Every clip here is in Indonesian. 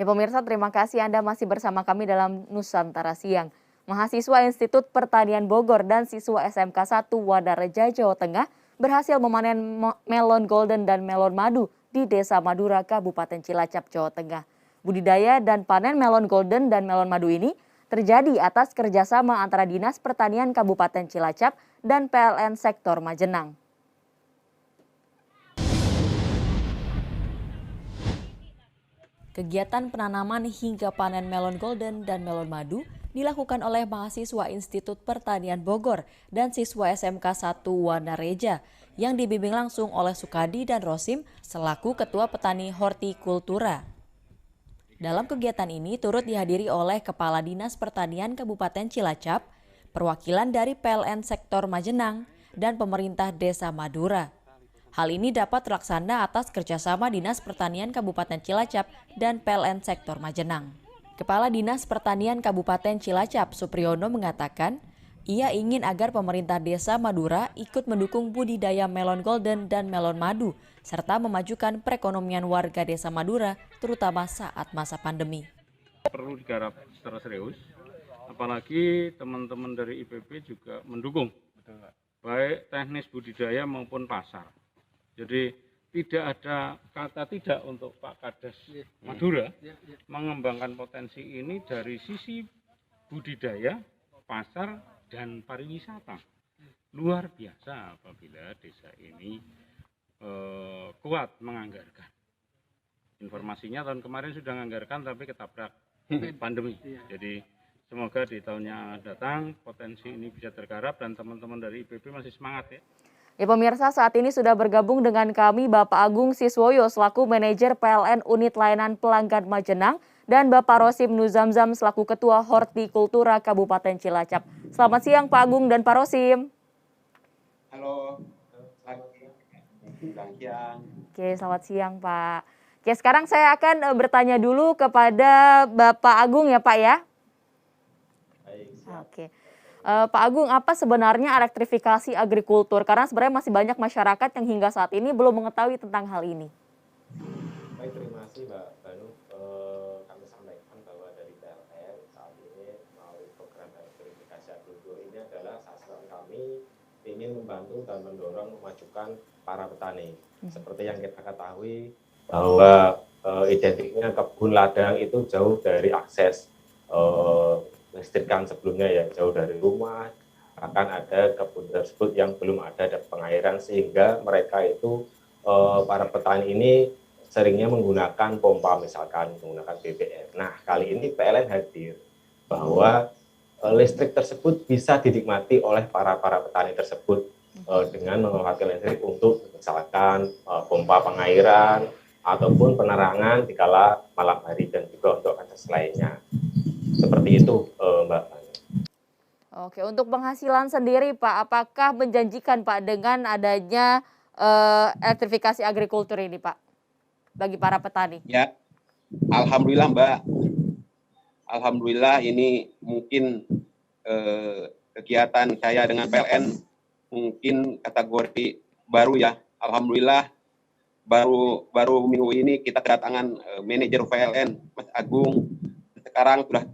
Ya pemirsa, terima kasih Anda masih bersama kami dalam Nusantara Siang. Mahasiswa Institut Pertanian Bogor dan siswa SMK 1 Wadareja, Jawa Tengah berhasil memanen melon golden dan melon madu di Desa Madura, Kabupaten Cilacap, Jawa Tengah. Budidaya dan panen melon golden dan melon madu ini terjadi atas kerjasama antara Dinas Pertanian Kabupaten Cilacap dan PLN Sektor Majenang. Kegiatan penanaman hingga panen melon golden dan melon madu dilakukan oleh mahasiswa Institut Pertanian Bogor dan siswa SMK 1 Wadareja yang dibimbing langsung oleh Sukadi dan Rosim selaku Ketua Petani Hortikultura. Dalam kegiatan ini turut dihadiri oleh Kepala Dinas Pertanian Kabupaten Cilacap, perwakilan dari PLN Sektor Majenang, dan pemerintah Desa Madura. Hal ini dapat terlaksana atas kerjasama Dinas Pertanian Kabupaten Cilacap dan PLN Sektor Majenang. Kepala Dinas Pertanian Kabupaten Cilacap, Supriyono, mengatakan ia ingin agar pemerintah Desa Madura ikut mendukung budidaya melon golden dan melon madu, serta memajukan perekonomian warga Desa Madura, terutama saat masa pandemi. Perlu digarap secara serius, apalagi teman-teman dari IPB juga mendukung, baik teknis budidaya maupun pasar. Jadi tidak ada kata tidak untuk Pak Kades Madura mengembangkan potensi ini dari sisi budidaya, pasar, dan pariwisata. Luar biasa apabila desa ini kuat menganggarkan. Informasinya tahun kemarin sudah menganggarkan tapi ketabrak pandemi. Jadi semoga di tahun yang datang potensi ini bisa tergarap dan teman-teman dari IPB masih semangat ya. Ya pemirsa, saat ini sudah bergabung dengan kami Bapak Agung Siswoyo selaku Manajer PLN Unit Layanan Pelanggan Majenang dan Bapak Rosim Nuzamzam selaku Ketua Hortikultura Kabupaten Cilacap. Selamat siang Pak Agung dan Pak Rosim. Halo, selamat siang. Oke, selamat siang Pak. Oke, sekarang saya akan bertanya dulu kepada Bapak Agung ya Pak ya. Baik. Oke. Pak Agung, apa sebenarnya elektrifikasi agrikultur? Karena sebenarnya masih banyak masyarakat yang hingga saat ini belum mengetahui tentang hal ini. Baik, terima kasih Mbak Banu. Kami sampaikan bahwa dari PLN saat ini melalui program elektrifikasi agrikultur ini adalah sasaran kami ingin membantu dan mendorong memajukan para petani. Seperti yang kita ketahui bahwa identiknya kebun ladang itu jauh dari akses listrikan sebelumnya ya, jauh dari rumah, akan ada kebun tersebut yang belum ada pengairan sehingga mereka itu para petani ini seringnya menggunakan pompa misalkan menggunakan BBM. Nah kali ini PLN hadir bahwa listrik tersebut bisa dinikmati oleh para petani tersebut dengan memanfaatkan listrik untuk misalkan pompa pengairan ataupun penerangan di kala malam hari dan juga untuk akses lainnya. Seperti itu Mbak. Oke, untuk penghasilan sendiri Pak, apakah menjanjikan Pak dengan adanya elektrifikasi agrikultur ini Pak bagi para petani? Ya, alhamdulillah Mbak. Alhamdulillah ini mungkin kegiatan saya dengan PLN mungkin kategori baru ya. Alhamdulillah baru minggu ini kita kedatangan manajer PLN Mas Agung. Sekarang sudah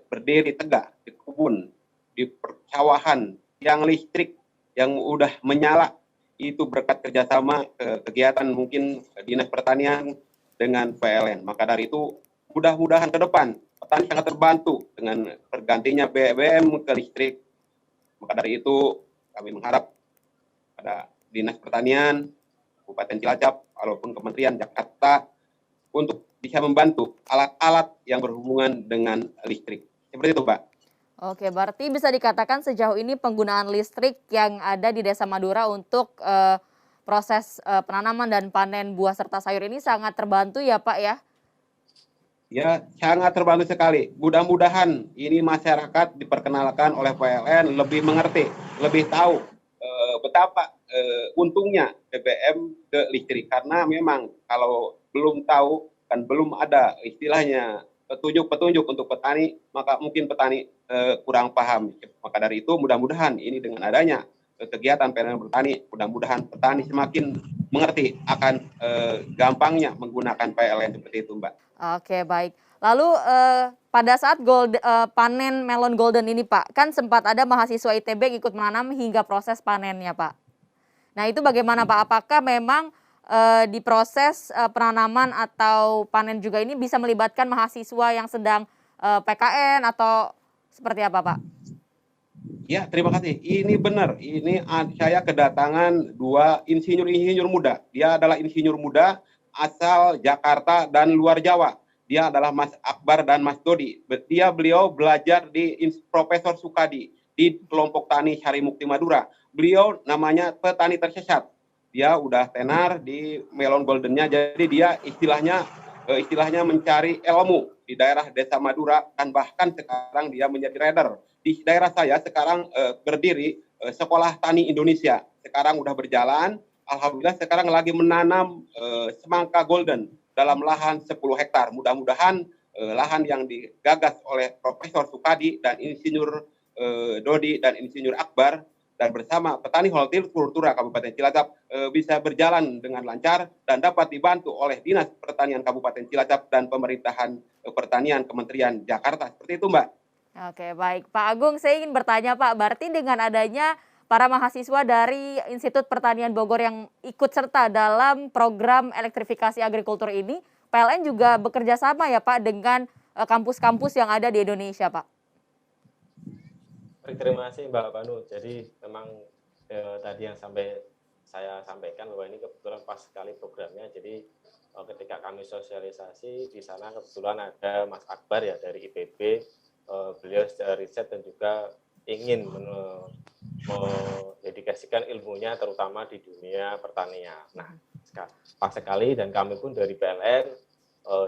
berdiri tegak di kebun, di persawahan yang listrik yang udah menyala itu berkat kerjasama kegiatan mungkin Dinas Pertanian dengan PLN. Maka dari itu mudah-mudahan ke depan petani sangat terbantu dengan bergantinya BBM ke listrik. Maka dari itu kami mengharap pada Dinas Pertanian Kabupaten Cilacap walaupun Kementerian Jakarta untuk bisa membantu alat-alat yang berhubungan dengan listrik. Seperti itu, Pak. Oke, berarti bisa dikatakan sejauh ini penggunaan listrik yang ada di Desa Madura untuk proses penanaman dan panen buah serta sayur ini sangat terbantu ya Pak ya? Ya, sangat terbantu sekali. Mudah-mudahan ini masyarakat diperkenalkan oleh PLN lebih mengerti, lebih tahu betapa untungnya BBM ke listrik. Karena memang kalau belum tahu kan belum ada istilahnya petunjuk untuk petani, maka mungkin petani kurang paham. Maka dari itu mudah-mudahan ini dengan adanya kegiatan PLN bertani, mudah-mudahan petani semakin mengerti akan gampangnya menggunakan PLN seperti itu, Mbak. Oke, baik. Lalu pada saat panen melon golden ini Pak, kan sempat ada mahasiswa ITB yang ikut menanam hingga proses panennya Pak. Nah itu bagaimana Pak? Apakah memang di proses penanaman atau panen juga ini bisa melibatkan mahasiswa yang sedang PKN atau seperti apa Pak? Ya, terima kasih. Ini benar. Ini saya kedatangan 2 insinyur-insinyur muda. Dia adalah insinyur muda asal Jakarta dan luar Jawa. Dia adalah Mas Akbar dan Mas Dodi. Beliau belajar di Profesor Sukadi di kelompok tani Syari Mukti Madura. Beliau namanya petani tersesat. Dia udah tenar di melon goldennya, jadi dia istilahnya mencari ilmu di daerah Desa Madura, dan bahkan sekarang dia menjadi trader. Di daerah saya sekarang berdiri Sekolah Tani Indonesia. Sekarang udah berjalan, alhamdulillah sekarang lagi menanam semangka golden dalam lahan 10 hektar. Mudah-mudahan lahan yang digagas oleh Profesor Sukadi dan Insinyur Dodi dan Insinyur Akbar dan bersama petani hortikultura Kabupaten Cilacap bisa berjalan dengan lancar dan dapat dibantu oleh Dinas Pertanian Kabupaten Cilacap dan Pemerintahan Pertanian Kementerian Jakarta. Seperti itu, Mbak. Oke, baik. Pak Agung, saya ingin bertanya Pak, berarti dengan adanya para mahasiswa dari Institut Pertanian Bogor yang ikut serta dalam program elektrifikasi agrikultur ini, PLN juga bekerja sama ya Pak dengan kampus-kampus yang ada di Indonesia Pak? Terima kasih Mbak Banu. Jadi memang tadi yang saya sampaikan bahwa ini kebetulan pas sekali programnya. Jadi ketika kami sosialisasi di sana kebetulan ada Mas Akbar ya dari IPB. Beliau secara riset dan juga ingin mendedikasikan ilmunya terutama di dunia pertanian. Nah, pas sekali dan kami pun dari PLN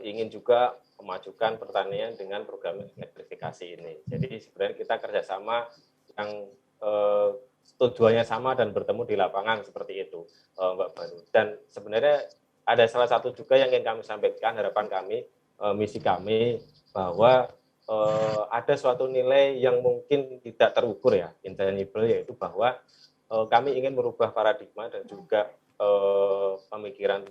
ingin juga memajukan pertanian dengan program elektrifikasi ini. Jadi sebenarnya kita kerjasama yang tujuannya sama dan bertemu di lapangan seperti itu, Mbak Banu. Dan sebenarnya ada salah satu juga yang ingin kami sampaikan, harapan kami, misi kami, bahwa ada suatu nilai yang mungkin tidak terukur ya, intangible, yaitu bahwa kami ingin merubah paradigma dan juga pemikiran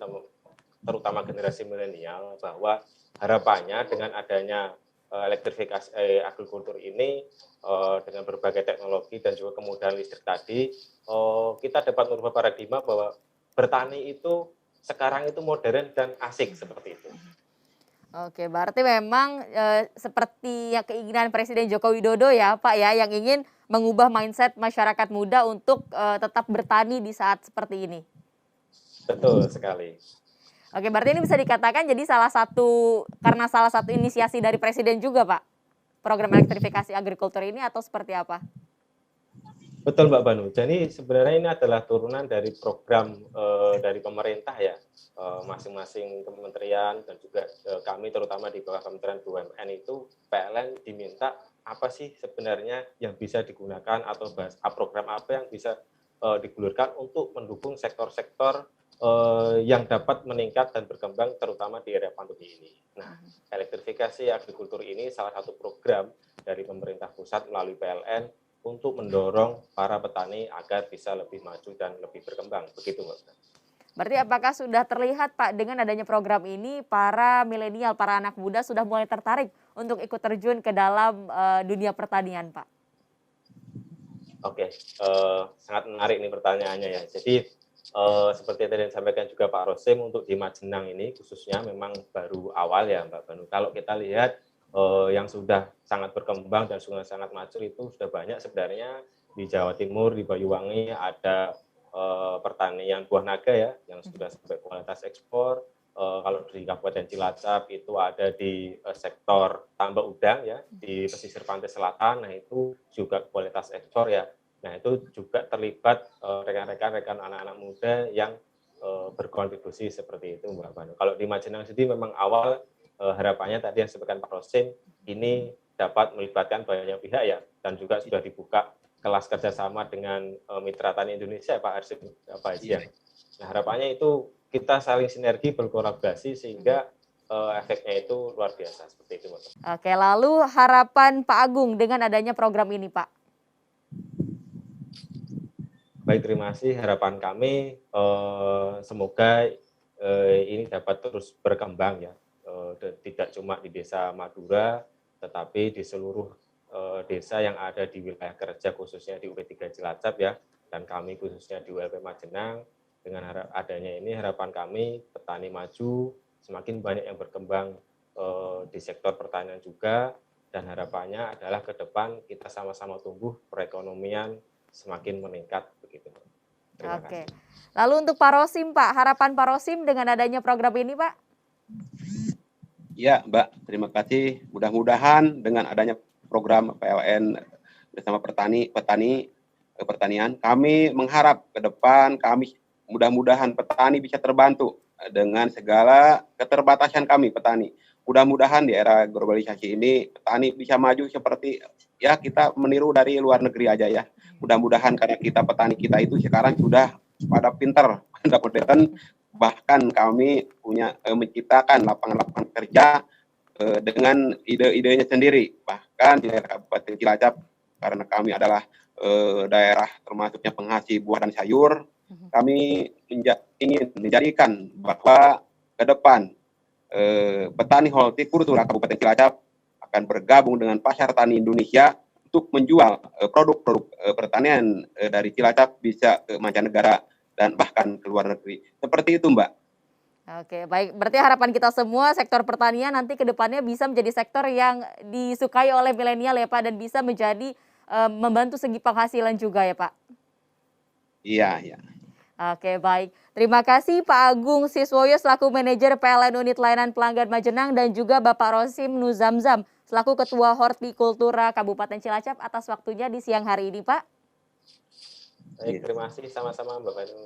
terutama generasi milenial, bahwa harapannya dengan adanya elektrifikasi agrikultur ini dengan berbagai teknologi dan juga kemudahan listrik tadi, kita dapat merubah paradigma bahwa bertani itu sekarang itu modern dan asik seperti itu. Oke, berarti memang seperti ya keinginan Presiden Joko Widodo ya Pak ya, yang ingin mengubah mindset masyarakat muda untuk tetap bertani di saat seperti ini. Betul sekali. Oke, berarti ini bisa dikatakan jadi karena salah satu inisiasi dari Presiden juga Pak, program elektrifikasi agrikultur ini, atau seperti apa? Betul Mbak Banu. Jadi sebenarnya ini adalah turunan dari program dari pemerintah ya, masing-masing kementerian dan juga kami terutama di bawah Kementerian BUMN itu PLN diminta apa sih sebenarnya yang bisa digunakan atau program apa yang bisa digulirkan untuk mendukung sektor-sektor yang dapat meningkat dan berkembang terutama di era pandemi ini. Nah, elektrifikasi agrikultur ini salah satu program dari pemerintah pusat melalui PLN untuk mendorong para petani agar bisa lebih maju dan lebih berkembang. Begitu, Mbak. Berarti apakah sudah terlihat Pak dengan adanya program ini para milenial, para anak muda sudah mulai tertarik untuk ikut terjun ke dalam dunia pertanian, Pak? Oke, sangat menarik nih pertanyaannya ya. Jadi seperti yang tadi disampaikan juga Pak Rosim, untuk di Majenang ini khususnya memang baru awal ya Mbak Banu. Kalau kita lihat yang sudah sangat berkembang dan sudah sangat mature itu sudah banyak sebenarnya di Jawa Timur, di Banyuwangi ada pertanian buah naga ya yang sudah sampai kualitas ekspor. Kalau di Kabupaten Cilacap itu ada di sektor tambak udang ya di pesisir pantai selatan, nah itu juga kualitas ekspor ya. Nah itu juga terlibat rekan-rekan anak-anak muda yang berkontribusi seperti itu Mbak Banu. Kalau di Majenang sendiri memang awal harapannya tadi yang disebutkan Pak Rosim, ini dapat melibatkan banyak pihak ya, dan juga sudah dibuka kelas kerjasama dengan Mitra Tani Indonesia Pak Arsim, Pak Haji. Nah harapannya itu kita saling sinergi berkolaborasi sehingga efeknya itu luar biasa seperti itu. Oke, lalu harapan Pak Agung dengan adanya program ini Pak? Baik, terima kasih. Harapan kami semoga ini dapat terus berkembang ya, tidak cuma di Desa Madura, tetapi di seluruh desa yang ada di wilayah kerja khususnya di UP3 Cilacap ya, dan kami khususnya di ULP Majenang. Dengan adanya ini harapan kami petani maju, semakin banyak yang berkembang di sektor pertanian juga, dan harapannya adalah ke depan kita sama-sama tumbuh perekonomian semakin meningkat begitu. Terima Oke. kasih. Lalu untuk Pak Rosim, Pak, harapan Pak Rosim dengan adanya program ini, Pak? Ya, Mbak, terima kasih. Mudah-mudahan dengan adanya program PLN bersama pertanian, kami mengharap ke depan mudah-mudahan petani bisa terbantu dengan segala keterbatasan kami petani. Mudah-mudahan di era globalisasi ini petani bisa maju seperti ya kita meniru dari luar negeri aja ya. Mudah-mudahan karena petani kita itu sekarang sudah pada pinter, pada modern, bahkan kami punya menciptakan lapangan-lapangan kerja dengan ide-idenya sendiri. Bahkan di daerah Kabupaten Cilacap, karena kami adalah daerah termasuknya penghasil buah dan sayur, kami ingin menjadikan bahwa ke depan petani hortikultura Kabupaten Cilacap akan bergabung dengan Pasar Tani Indonesia untuk menjual produk-produk pertanian dari Cilacap bisa ke mancanegara dan bahkan ke luar negeri. Seperti itu, Mbak. Oke, baik. Berarti harapan kita semua sektor pertanian nanti ke depannya bisa menjadi sektor yang disukai oleh milenial ya Pak, dan bisa menjadi membantu segi penghasilan juga ya Pak. Iya, iya. Oke, baik. Terima kasih Pak Agung Siswoyo selaku manajer PLN Unit Layanan Pelanggan Majenang dan juga Bapak Rosim Nuzamzam selaku Ketua Hortikultura Kabupaten Cilacap atas waktunya di siang hari ini, Pak. Baik, terima kasih sama-sama Mbak Banu.